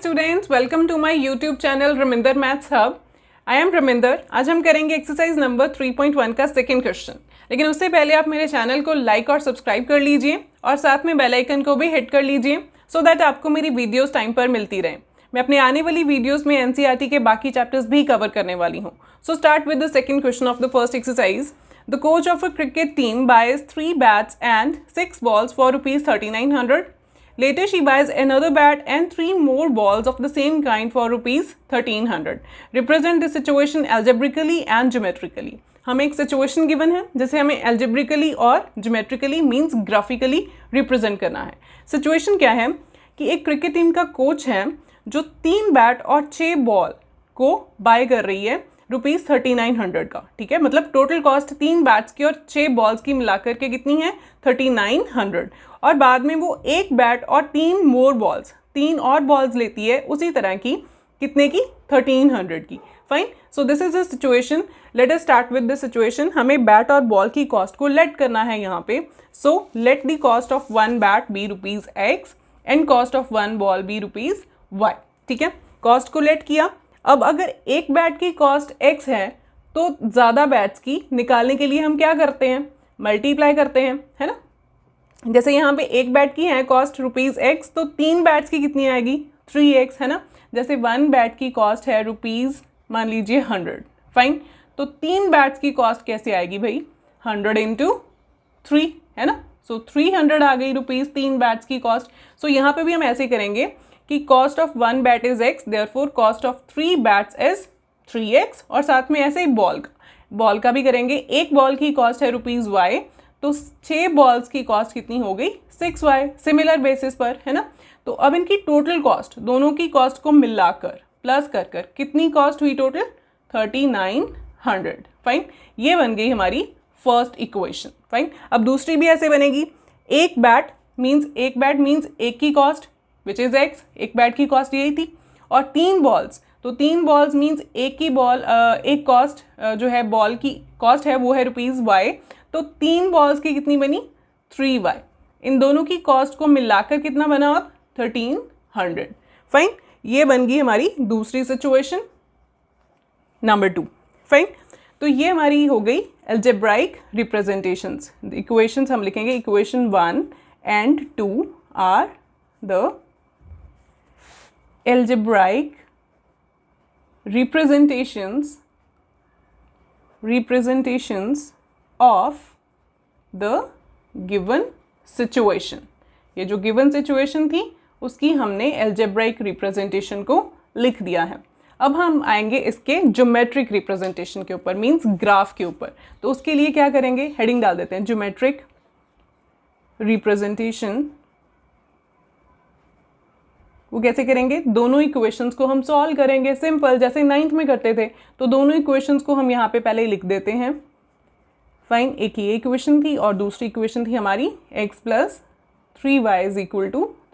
students, welcome to my YouTube channel Raminder Maths Hub. I am Raminder. आज हम करेंगे exercise number 3.1 का second question. लेकिन उससे पहले आप मेरे चैनल को लाइक और सब्सक्राइब कर लीजिए और साथ में बेल आइकन को भी हिट कर लीजिए सो दैट आपको मेरी वीडियोस टाइम पर मिलती रहे। मैं अपने आने वाली वीडियोस में एनसीईआरटी के बाकी चैप्टर्स भी कवर करने वाली हूँ। So start with the second question of the first exercise. The coach of a cricket team boys 3 bats and 6 balls for ₹3900. Later she buys another bat and 3 more balls of the same kind for ₹1300. Represent the situation algebraically and geometrically. हमें एक situation given है जिसे हमें algebraically और geometrically means graphically represent करना है। Situation क्या है कि एक क्रिकेट टीम का कोच है जो 3 बैट और 6 बॉल को बाय कर रही है ₹3900 का। ठीक है, मतलब टोटल कॉस्ट 3 बैट्स की और 6 बॉल्स की मिलाकर के कितनी है 3900। और बाद में वो 1 बैट और 3 मोर बॉल्स 3 और बॉल्स लेती है उसी तरह की, कितने की 1300 की। Fine, so this is the situation. Let us start with the situation. हमें बैट और बॉल की कॉस्ट को लेट करना है यहाँ पे। So let the cost of 1 bat be ₹X and cost of 1 ball be ₹Y। ठीक है, कॉस्ट को लेट किया। अब अगर एक बैट की कॉस्ट X है तो ज़्यादा बैट्स की निकालने के लिए हम क्या करते हैं, मल्टीप्लाई करते हैं, है ना। जैसे यहाँ पे एक बैट की है कॉस्ट ₹X तो 3 बैट्स की कितनी आएगी 3X, है ना। जैसे 1 बैट की कॉस्ट है मान लीजिए 100। फाइन, तो 3 बैट्स की कॉस्ट कैसे आएगी भाई 100 × 3, है ना। सो 300 आ गई रुपीज़ 3 बैट्स की कॉस्ट। सो यहाँ पे भी हम ऐसे करेंगे कि cost of 1 bat is X, therefore cost of 3 bats is 3X। और साथ में ऐसे ही बॉल का भी करेंगे। एक बॉल की कॉस्ट है ₹Y तो 6 बॉल्स की कॉस्ट कितनी हो गई 6Y, सिमिलर बेसिस पर, है ना। तो अब इनकी टोटल कॉस्ट, दोनों की कॉस्ट को मिलाकर प्लस कर कितनी कॉस्ट हुई टोटल 3900। फाइन, ये बन गई हमारी फर्स्ट इक्वेशन। फाइन, अब दूसरी भी ऐसे बनेगी। एक बैट मीन्स एक की कॉस्ट विच इज X, एक बैट की कॉस्ट यही थी। और 3 बॉल्स, तो 3 बॉल्स मीन्स एक की बॉल, एक कॉस्ट जो है बॉल की कॉस्ट है वो है ₹Y, तो 3 बॉल्स की कितनी बनी 3Y। इन दोनों की कॉस्ट को मिलाकर कितना बना अब 1300। फाइन, ये बन गई हमारी दूसरी सिचुएशन नंबर 2। फाइन, तो ये हमारी हो गई एल्जेब्राइक रिप्रेजेंटेशंस। इक्वेशंस हम लिखेंगे equation 1 and 2 are the algebraic representations of the given situation। ये जो given situation थी उसकी हमने algebraic representation को लिख दिया है। अब हम आएंगे इसके geometric representation के ऊपर, मीन्स ग्राफ के ऊपर। तो उसके लिए क्या करेंगे, हेडिंग डाल देते हैं geometric representation। वो कैसे करेंगे, दोनों इक्वेशंस को हम सॉल्व करेंगे सिंपल, जैसे 9th में करते थे। तो दोनों इक्वेशंस को हम यहाँ पे पहले लिख देते हैं। फाइन, एक ये इक्वेशन थी और दूसरी इक्वेशन थी हमारी X + 3Y =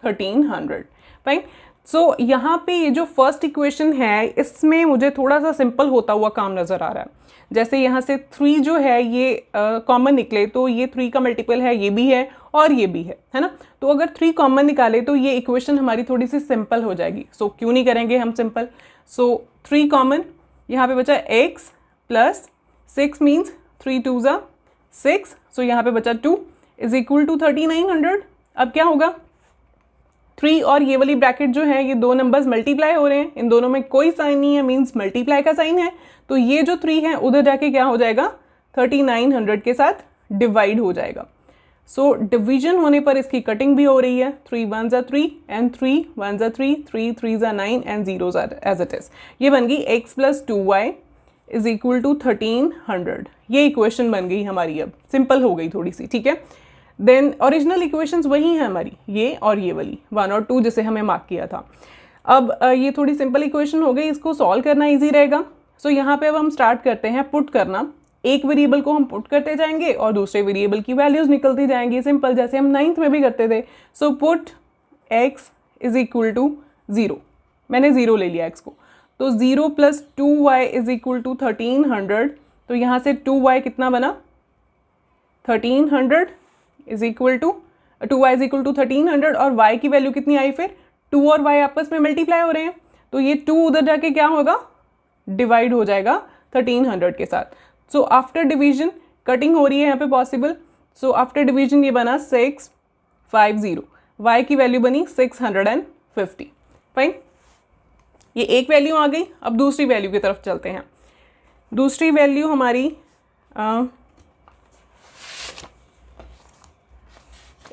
1300। फाइन, सो यहाँ पे ये जो फर्स्ट इक्वेशन है इसमें मुझे थोड़ा सा सिंपल होता हुआ काम नज़र आ रहा है। जैसे यहाँ से 3 जो है ये कॉमन निकले तो ये 3 का मल्टीपल है, ये भी है और ये भी है ना। तो अगर 3 कॉमन निकाले तो ये इक्वेशन हमारी थोड़ी सी सिंपल हो जाएगी। सो क्यों नहीं करेंगे हम सिंपल। सो 3 कॉमन, यहाँ पे बचा X + 6 मीन्स 3 2 = 6। सो यहाँ पे बचा 2 = 3900। अब क्या होगा, 3 और ये वाली ब्रैकेट जो है ये 2 नंबर्स मल्टीप्लाई हो रहे हैं, इन दोनों में कोई साइन नहीं है, मीन्स मल्टीप्लाई का साइन है। तो ये जो 3 है उधर जाके क्या हो जाएगा 3900 के साथ डिवाइड हो जाएगा। सो डिवीजन होने पर इसकी कटिंग भी हो रही है। 3 1s are 3 and 3 1s are 3, 3 3s are 9 and 0s are as it is। ये बन गई X + 2Y = 1300। ये इक्वेशन बन गई हमारी, अब सिंपल हो गई थोड़ी सी। ठीक है, देन ओरिजिनल इक्वेशंस वही हैं हमारी, ये और ये वाली 1 और 2 जिसे हमें मार्क किया था। अब ये थोड़ी सिंपल इक्वेशन हो गई, इसको सॉल्व करना ईजी रहेगा। सो यहाँ पे अब हम स्टार्ट करते हैं पुट करना। एक वेरिएबल को हम पुट करते जाएंगे और दूसरे वेरिएबल की वैल्यूज निकलती जाएंगी, सिंपल, जैसे हम 9th में भी करते थे। सो पुट X = 0, मैंने 0 ले लिया X को, तो 0 + 2Y = 1300। तो यहाँ से 2Y कितना बना 1300 2Y = 1300 और Y की वैल्यू कितनी आई फिर 2 और y आपस में मल्टीप्लाई हो रहे हैं, तो ये 2 उधर जाके क्या होगा, डिवाइड हो जाएगा 1300 के साथ। सो आफ्टर डिवीजन कटिंग हो रही है यहाँ पे पॉसिबल। सो आफ्टर डिवीजन ये बना 650, y की वैल्यू बनी 650। फाइन, ये एक वैल्यू आ गई। अब दूसरी वैल्यू की तरफ चलते हैं। दूसरी वैल्यू हमारी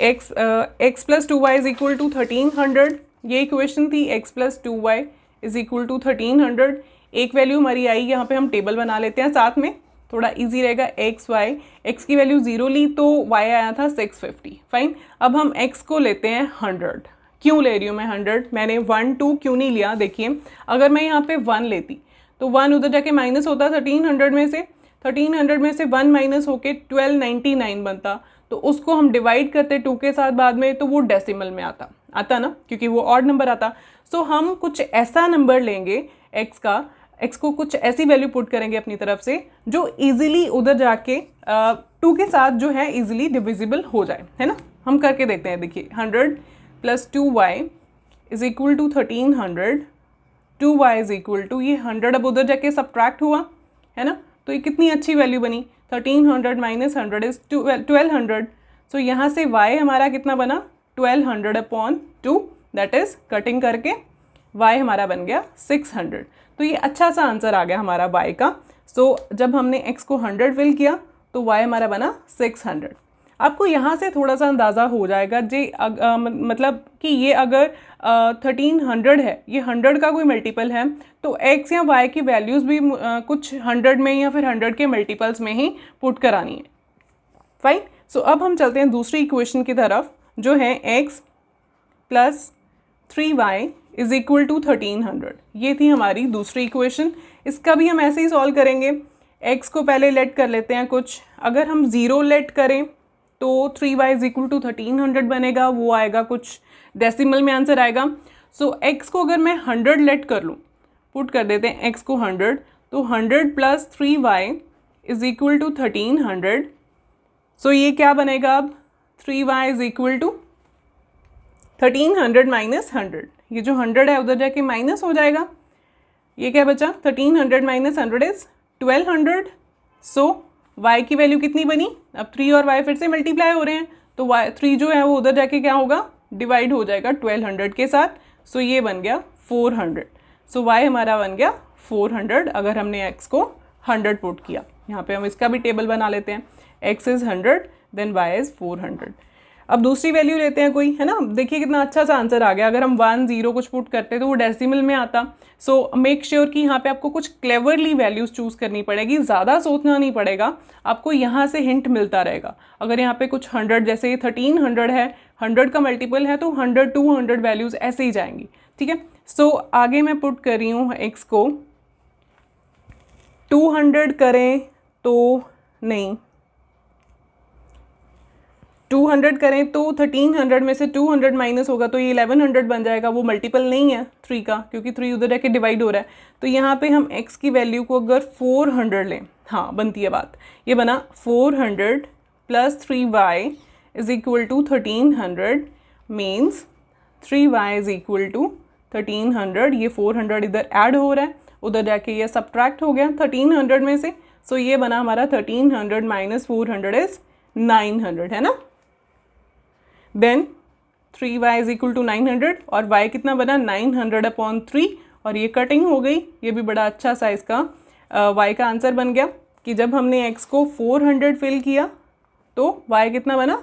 x plus 2y is equal to 1300, ये इक्वेशन थी। x plus 2y is equal to 1300। एक वैल्यू हमारी आई, यहाँ पे हम टेबल बना लेते हैं साथ में, थोड़ा इजी रहेगा। x की वैल्यू 0 ली तो y आया था 650। फाइन, अब हम x को लेते हैं 100। क्यों ले रही हूँ मैं 100, मैंने 1 2 क्यों नहीं लिया, देखिए अगर मैं यहाँ पे 1 लेती तो 1 उधर जाके माइनस होता 1300 में से, 1300 में से 1 माइनस होके 1299 बनता, तो उसको हम डिवाइड करते 2 के साथ बाद में, तो वो डेसिमल में आता ना, क्योंकि वो ऑड नंबर आता। सो हम कुछ ऐसा नंबर लेंगे x को कुछ ऐसी वैल्यू पुट करेंगे अपनी तरफ से जो इजीली उधर जाके 2 के साथ जो है इजीली डिविजिबल हो जाए, है ना। हम करके देखते हैं। देखिए 100 plus 2y is equal to 1300, 2y is equal to, ये 100 अब उधर जाके सब्ट्रैक्ट हुआ, है ना, तो ये कितनी अच्छी वैल्यू बनी। 1300 माइनस 100 इज 1200। सो यहाँ से y हमारा कितना बना, 1200/2, दैट इज कटिंग करके y हमारा बन गया 600। तो ये अच्छा सा आंसर आ गया हमारा y का। सो जब हमने x को 100 फिल किया तो y हमारा बना 600। आपको यहाँ से थोड़ा सा अंदाज़ा हो जाएगा मतलब कि ये अगर 1300 है, ये 100 का कोई मल्टीपल है, तो x या y की वैल्यूज़ भी कुछ 100 में या फिर 100 के मल्टीपल्स में ही पुट करानी है। फाइन, सो अब हम चलते हैं दूसरी इक्वेशन की तरफ, जो है x plus 3y is equal to 1300। ये थी हमारी दूसरी इक्वेशन। इसका भी हम ऐसे ही सॉल्व करेंगे। x को पहले लेट कर लेते हैं कुछ, अगर हम 0 लेट करें तो 3y इज इक्वल टू 1300 बनेगा, वो आएगा कुछ डेसिमल में आंसर आएगा। सो x को अगर मैं 100 लेट कर लूँ, पुट कर देते हैं x को 100, तो 100 plus 3y is equal to 1300। So ये क्या बनेगा अब, 3y is equal to 1300 minus 100, ये जो 100 है उधर जाके माइनस हो जाएगा। ये क्या बचा, 1300 माइनस 100 इज 1200। सो y की वैल्यू कितनी बनी, अब 3 और y फिर से मल्टीप्लाई हो रहे हैं, तो y 3 जो है वो उधर जाके क्या होगा, डिवाइड हो जाएगा 1200 के साथ। सो ये बन गया 400। सो y हमारा बन गया 400 अगर हमने x को 100 पुट किया। यहाँ पे हम इसका भी टेबल बना लेते हैं, x is 100 then y is 400। अब दूसरी वैल्यू लेते हैं कोई, है ना। देखिए कितना अच्छा सा आंसर आ गया। अगर हम 1 0 कुछ पुट करते तो वो डेसिमल में आता। सो मेक श्योर कि यहाँ पे आपको कुछ क्लेवरली वैल्यूज़ चूज़ करनी पड़ेगी, ज़्यादा सोचना नहीं पड़ेगा, आपको यहाँ से हिंट मिलता रहेगा। अगर यहाँ पे कुछ 100, जैसे ये 1300 है, 100 का मल्टीपल है, तो 100 200 वैल्यूज़ ऐसे ही जाएंगी, ठीक है। सो आगे मैं पुट कर रही हूँ x को, 200 करें तो नहीं, 200 करें तो 1300 में से 200 माइनस होगा तो ये 1100 बन जाएगा। वो मल्टीपल नहीं है 3 का, क्योंकि 3 उधर जाके डिवाइड हो रहा है। तो यहाँ पे हम x की वैल्यू को अगर 400 लें, हाँ बनती है बात, ये बना 400 plus 3y is equal to 1300, means 3y is equal to 1300। ये 400 इधर ऐड हो रहा है, उधर जाके ये सब्ट्रैक्ट हो गया 1300 में से। सो ये बना हमारा 1300 माइनस 400 इज 900, है ना। Then 3y is equal to 900 और y कितना बना 900/3, और ये कटिंग हो गई। ये भी बड़ा अच्छा सा इसका y का आंसर बन गया कि जब हमने x को 400 फिल किया तो y कितना बना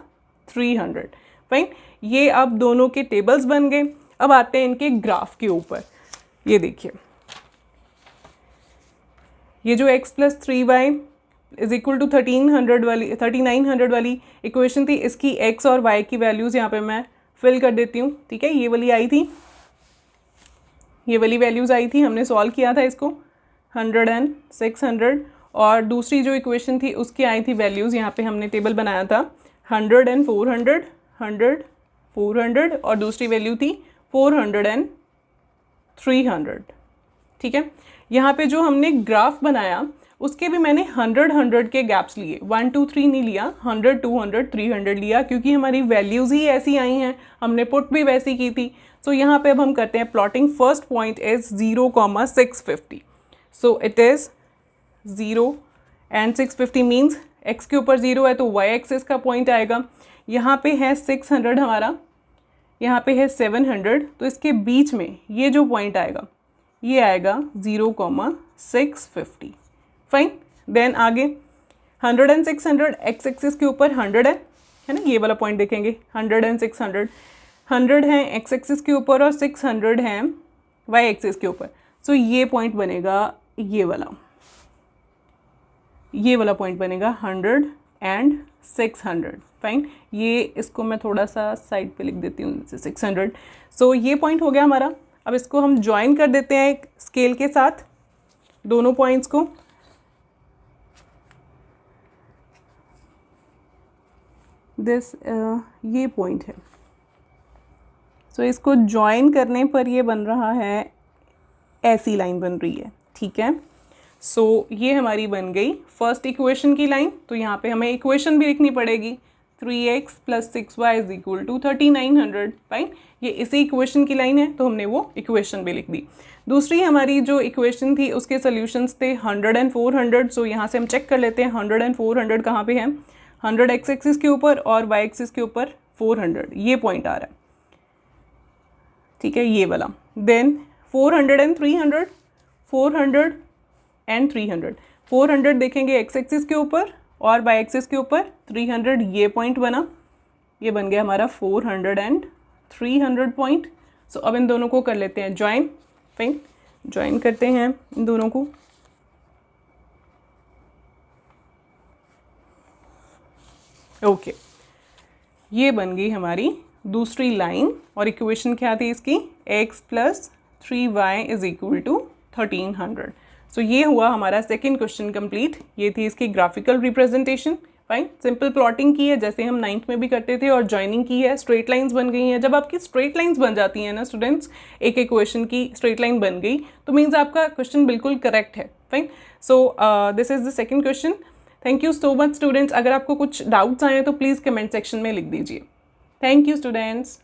300। फाइन, ये अब दोनों के टेबल्स बन गए। अब आते हैं इनके ग्राफ के ऊपर। ये देखिए, ये जो x plus 3y is equal to 3900 वाली इक्वेशन थी, इसकी x और y की वैल्यूज़ यहाँ पे मैं फिल कर देती हूँ, ठीक है। ये वाली आई थी, ये वाली वैल्यूज़ आई थी, हमने सॉल्व किया था इसको 100 एंड 600। और दूसरी जो इक्वेशन थी उसकी आई थी वैल्यूज़, यहाँ पे हमने टेबल बनाया था 100 एंड 400, 100 400, और दूसरी वैल्यू थी 400 एंड 300, ठीक है। यहाँ पे जो हमने ग्राफ बनाया उसके भी मैंने 100 के गैप्स लिए, 1 2 3 नहीं लिया, 100 200 300 लिया, क्योंकि हमारी वैल्यूज़ ही ऐसी आई हैं, हमने पुट भी वैसी की थी। सो यहाँ पे अब हम करते हैं plotting. First point is 0,650, so it is 0 and 650 means x के ऊपर 0 है तो y एक्सिस का पॉइंट आएगा। यहाँ पे है 600 हमारा, यहाँ पे है 700, तो इसके बीच में ये जो पॉइंट आएगा ये आएगा 0,650। फाइन। देन आगे 100 एंड 600 x एक्सिस के ऊपर 100 है ना, ये वाला पॉइंट देखेंगे। 100 एंड 600, 100 है x एक्सिस के ऊपर और 600 है y एक्सिस के ऊपर। सो ये पॉइंट बनेगा ये वाला पॉइंट बनेगा 100 एंड 600। फाइन। ये इसको मैं थोड़ा सा साइड पे लिख देती हूँ, 600। सो ये पॉइंट हो गया हमारा। अब इसको हम ज्वाइन कर देते हैं एक स्केल के साथ, दोनों पॉइंट्स को। ये पॉइंट है। सो इसको ज्वाइन करने पर ये बन रहा है, ऐसी लाइन बन रही है। ठीक है। सो ये हमारी बन गई फर्स्ट इक्वेशन की लाइन। तो यहाँ पे हमें इक्वेशन भी लिखनी पड़ेगी, 3x + 6y = 3900। फाइन। ये इसी इक्वेशन की लाइन है तो हमने वो इक्वेशन भी लिख दी। दूसरी हमारी जो इक्वेशन थी उसके सॉल्यूशंस थे 100 एंड 400। सो यहाँ से हम चेक कर लेते हैं 100 एंड 400 कहाँ पे है। 100 x एक्सिस के ऊपर और y एक्सिस के ऊपर 400, ये पॉइंट आ रहा है। ठीक है, ये वाला। देन 400 एंड 300, 400 एंड 300, 400 देखेंगे x एक्सिस के ऊपर और y एक्सिस के ऊपर 300, ये पॉइंट बना। ये बन गया हमारा 400 एंड 300 पॉइंट। सो अब इन दोनों को कर लेते हैं ज्वाइन। फाइन। ज्वाइन करते हैं इन दोनों को। ओके, ये बन गई हमारी दूसरी लाइन। और इक्वेशन क्या थी इसकी, x + 3y = 1300। सो ये हुआ हमारा सेकंड क्वेश्चन कंप्लीट। ये थी इसकी graphical representation. Fine. Simple plotting की है जैसे हम 9th में भी करते थे, और जॉइनिंग की है। स्ट्रेट लाइंस बन गई हैं। जब आपकी स्ट्रेट लाइंस बन जाती हैं ना स्टूडेंट्स, एक क्वेश्चन की स्ट्रेट लाइन बन गई तो मीन्स आपका क्वेश्चन बिल्कुल करेक्ट है। Fine. So this is the second question. Thank you so much students. अगर आपको कुछ डाउट्स आए तो प्लीज़ कमेंट सेक्शन में लिख दीजिए। Thank you students.